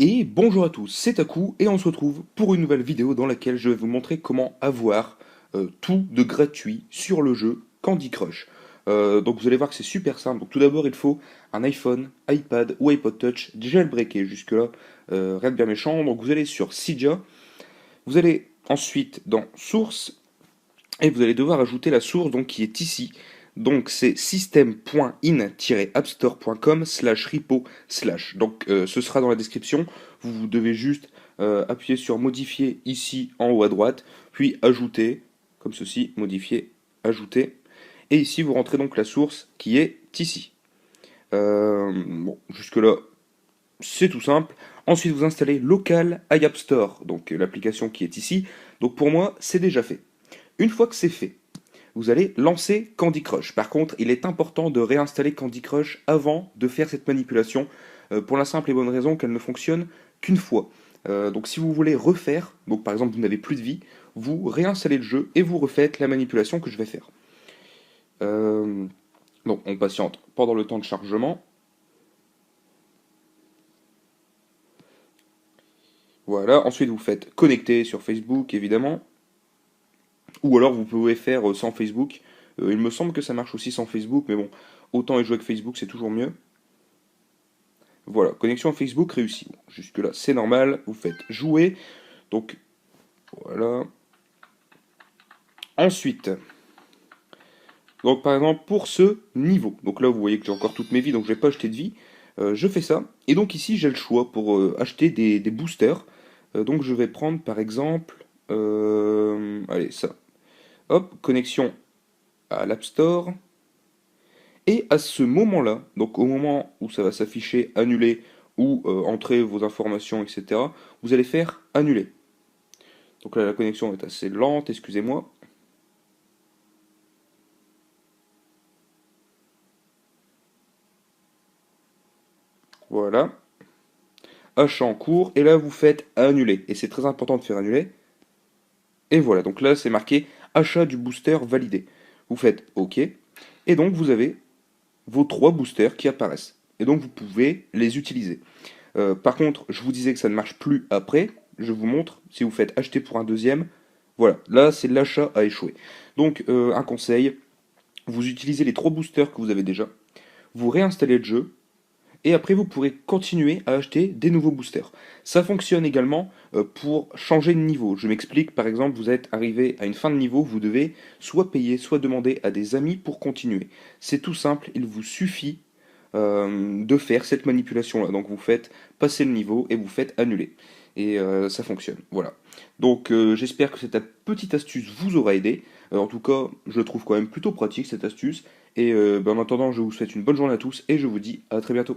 Et bonjour à tous, c'est Taku et on se retrouve pour une nouvelle vidéo dans laquelle je vais vous montrer comment avoir tout de gratuit sur le jeu Candy Crush. Donc vous allez voir que c'est super simple. Donc tout d'abord il faut un iPhone, iPad ou iPod Touch jailbreaké jusque-là, rien de bien méchant. Donc vous allez sur Cydia, vous allez ensuite dans Source et vous allez devoir ajouter la source donc, qui est ici. Donc c'est system.in-appstore.com/repo/. Donc ce sera dans la description. Vous devez juste appuyer sur modifier ici en haut à droite, puis ajouter, comme ceci, modifier, ajouter. Et ici vous rentrez donc la source qui est ici. Bon, jusque-là, c'est tout simple. Ensuite vous installez local iApp Store, donc l'application qui est ici. Donc pour moi, c'est déjà fait. Une fois que c'est fait, vous allez lancer Candy Crush. Par contre, il est important de réinstaller Candy Crush avant de faire cette manipulation, pour la simple et bonne raison qu'elle ne fonctionne qu'une fois. Donc si vous voulez refaire, donc par exemple vous n'avez plus de vie, vous réinstallez le jeu et vous refaites la manipulation que je vais faire. Euh, donc on patiente pendant le temps de chargement. Voilà, ensuite vous faites connecter sur Facebook évidemment. Ou alors vous pouvez faire sans Facebook. Il me semble que ça marche aussi sans Facebook, mais bon, autant y jouer avec Facebook, c'est toujours mieux. Voilà, connexion à Facebook réussie. Bon, jusque-là, c'est normal. Vous faites jouer. Donc, voilà. Ensuite, donc par exemple, pour ce niveau, donc là, vous voyez que j'ai encore toutes mes vies, donc je vais pas acheter de vie. Je fais ça. Et donc ici, j'ai le choix pour acheter des boosters. Donc je vais prendre par exemple, allez, ça. Hop, connexion à l'App Store. Et à ce moment-là, donc au moment où ça va s'afficher annuler ou entrer vos informations, etc., vous allez faire annuler. Donc là, la connexion est assez lente, excusez-moi. Voilà. Achat en cours, et là vous faites annuler. Et c'est très important de faire annuler. Et voilà, donc là c'est marqué achat du booster validé. Vous faites OK, et donc vous avez vos trois boosters qui apparaissent. Et donc vous pouvez les utiliser. Par contre, je vous disais que ça ne marche plus après. Je vous montre, si vous faites acheter pour un deuxième, voilà, là c'est l'achat a échoué. Donc un conseil, vous utilisez les trois boosters que vous avez déjà, vous réinstallez le jeu, et après vous pourrez continuer à acheter des nouveaux boosters. Ça fonctionne également pour changer de niveau. Je m'explique, par exemple, vous êtes arrivé à une fin de niveau, vous devez soit payer, soit demander à des amis pour continuer. C'est tout simple, il vous suffit de faire cette manipulation-là. Donc vous faites passer le niveau et vous faites annuler. Et ça fonctionne. Voilà. Donc j'espère que cette petite astuce vous aura aidé. En tout cas, je le trouve quand même plutôt pratique cette astuce. Et en attendant, je vous souhaite une bonne journée à tous et je vous dis à très bientôt.